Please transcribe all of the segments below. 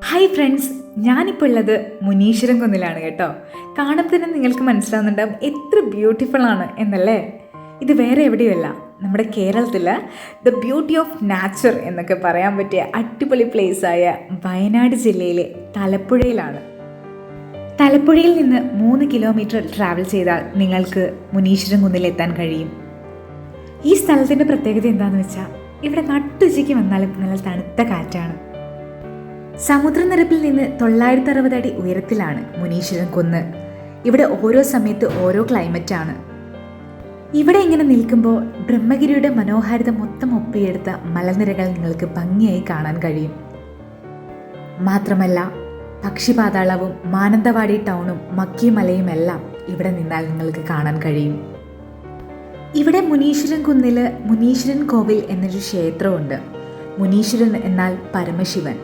Hi friends, ഞാനിപ്പോൾ ഉള്ളത് മുനീശ്വരൻ കുന്നിലാണ് കേട്ടോ. കാണുമ്പോൾ തന്നെ നിങ്ങൾക്ക് മനസ്സിലാവുന്നുണ്ടാവും എത്ര ബ്യൂട്ടിഫുൾ ആണ് എന്നല്ലേ. ഇത് വേറെ എവിടെയുമല്ല, നമ്മുടെ കേരളത്തിൽ ദ ബ്യൂട്ടി ഓഫ് നാച്ചർ എന്നൊക്കെ പറയാൻ പറ്റിയ അടിപൊളി പ്ലേസായ വയനാട് ജില്ലയിലെ തലപ്പുഴയിലാണ്. തലപ്പുഴയിൽ നിന്ന് 3 കിലോമീറ്റർ ട്രാവൽ ചെയ്താൽ നിങ്ങൾക്ക് മുനീശ്വരൻ കുന്നിലെത്താൻ കഴിയും. ഈ സ്ഥലത്തിൻ്റെ പ്രത്യേകത എന്താണെന്ന് വെച്ചാൽ ഇവിടെ നട്ടുച്ചയ്ക്ക് വന്നാലും നല്ല തണുത്ത കാറ്റാണ്. സമുദ്രനിരപ്പിൽ നിന്ന് 960 അടി ഉയരത്തിലാണ് മുനീശ്വരൻ കുന്ന്. ഇവിടെ ഓരോ സമയത്ത് ഓരോ ക്ലൈമറ്റാണ്. ഇവിടെ ഇങ്ങനെ നിൽക്കുമ്പോൾ ബ്രഹ്മഗിരിയുടെ മനോഹാരിത മൊത്തം ഒപ്പിയെടുത്ത മലനിരകൾ നിങ്ങൾക്ക് ഭംഗിയായി കാണാൻ കഴിയും. മാത്രമല്ല പക്ഷിപാതാളവും മാനന്തവാടി ടൗണും മക്കിമലയും എല്ലാം ഇവിടെ നിന്നാൽ നിങ്ങൾക്ക് കാണാൻ കഴിയും. ഇവിടെ മുനീശ്വരൻ കുന്നിൽ മുനീശ്വരൻ കോവിൽ എന്നൊരു ക്ഷേത്രമുണ്ട്. മുനീശ്വരൻ എന്നാൽ പരമശിവൻ.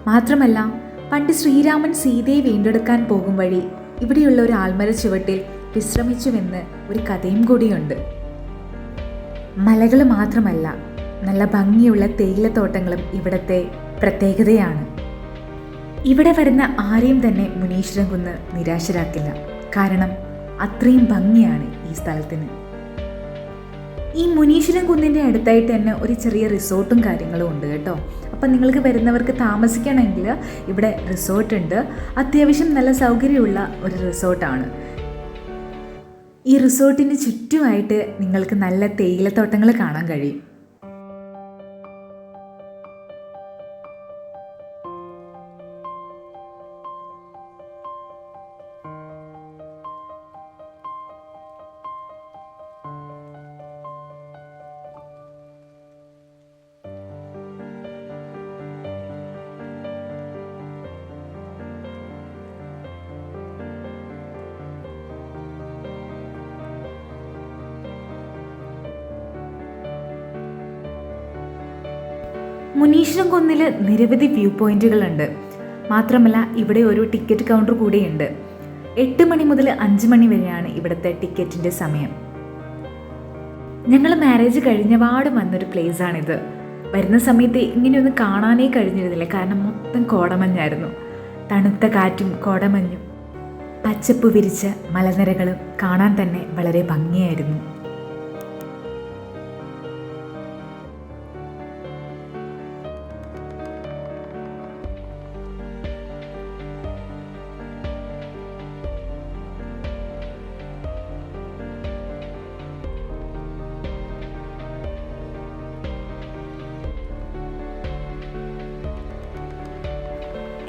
മാത്രമല്ല പണ്ട് ശ്രീരാമൻ സീതയെ വീണ്ടെടുക്കാൻ പോകും വഴി ഇവിടെയുള്ള ഒരു ആൽമര ചുവട്ടിൽ വിശ്രമിച്ചുവെന്ന് ഒരു കഥയും കൂടിയുണ്ട്. മലകൾ മാത്രമല്ല, നല്ല ഭംഗിയുള്ള തേയിലത്തോട്ടങ്ങളും ഇവിടുത്തെ പ്രത്യേകതയാണ്. ഇവിടെ വരുന്ന ആരെയും തന്നെ മുനീശ്വരൻ കുന്ന് നിരാശരാക്കില്ല. കാരണം അത്രയും ഭംഗിയാണ് ഈ സ്ഥലത്തിന്. ഈ മുനീശ്വരൻ കുന്നിൻ്റെ അടുത്തായിട്ട് തന്നെ ഒരു ചെറിയ റിസോർട്ടും കാര്യങ്ങളും ഉണ്ട് കേട്ടോ. അപ്പം നിങ്ങൾക്ക് വരുന്നവർക്ക് താമസിക്കണമെങ്കിൽ ഇവിടെ റിസോർട്ട് ഉണ്ട്. അത്യാവശ്യം നല്ല സൗകര്യമുള്ള ഒരു റിസോർട്ടാണ്. ഈ റിസോർട്ടിന് ചുറ്റുമായിട്ട് നിങ്ങൾക്ക് നല്ല തേയിലത്തോട്ടങ്ങൾ കാണാൻ കഴിയും. മുനീശ്വരൻ കുന്നിൽ നിരവധി വ്യൂ പോയിന്റുകളുണ്ട്. മാത്രമല്ല ഇവിടെ ഒരു ടിക്കറ്റ് കൗണ്ടർ കൂടിയുണ്ട്. 8 മണി മുതൽ 5 മണി വരെയാണ് ഇവിടുത്തെ ടിക്കറ്റിൻ്റെ സമയം. ഞങ്ങൾ മാരേജ് കഴിഞ്ഞപാട് വന്നൊരു പ്ലേസാണിത്. വരുന്ന സമയത്ത് ഇങ്ങനെയൊന്നും കാണാനേ കഴിഞ്ഞിരുന്നില്ല. കാരണം മൊത്തം കോടമഞ്ഞായിരുന്നു. തണുത്ത കാറ്റും കോടമഞ്ഞും പച്ചപ്പ് വിരിച്ച മലനിരകളും കാണാൻ തന്നെ വളരെ ഭംഗിയായിരുന്നു.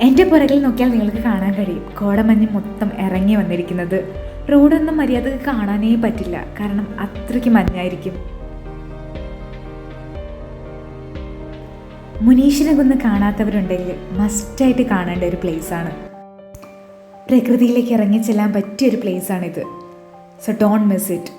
എൻ്റെ പുറകിൽ നോക്കിയാൽ നിങ്ങൾക്ക് കാണാൻ കഴിയും കോടമഞ്ഞ് മൊത്തം ഇറങ്ങി വന്നിരിക്കുന്നത്. റോഡൊന്നും മര്യാദക്ക് കാണാനേ പറ്റില്ല, കാരണം അത്രയ്ക്ക് മഞ്ഞായിരിക്കും. മുനീശ്വരൻ കുന്ന് കാണാത്തവരുണ്ടെങ്കിൽ മസ്റ്റായിട്ട് കാണേണ്ട ഒരു പ്ലേസാണ്. പ്രകൃതിയിലേക്ക് ഇറങ്ങിച്ചെല്ലാൻ പറ്റിയൊരു പ്ലേസാണിത്. So don't miss it.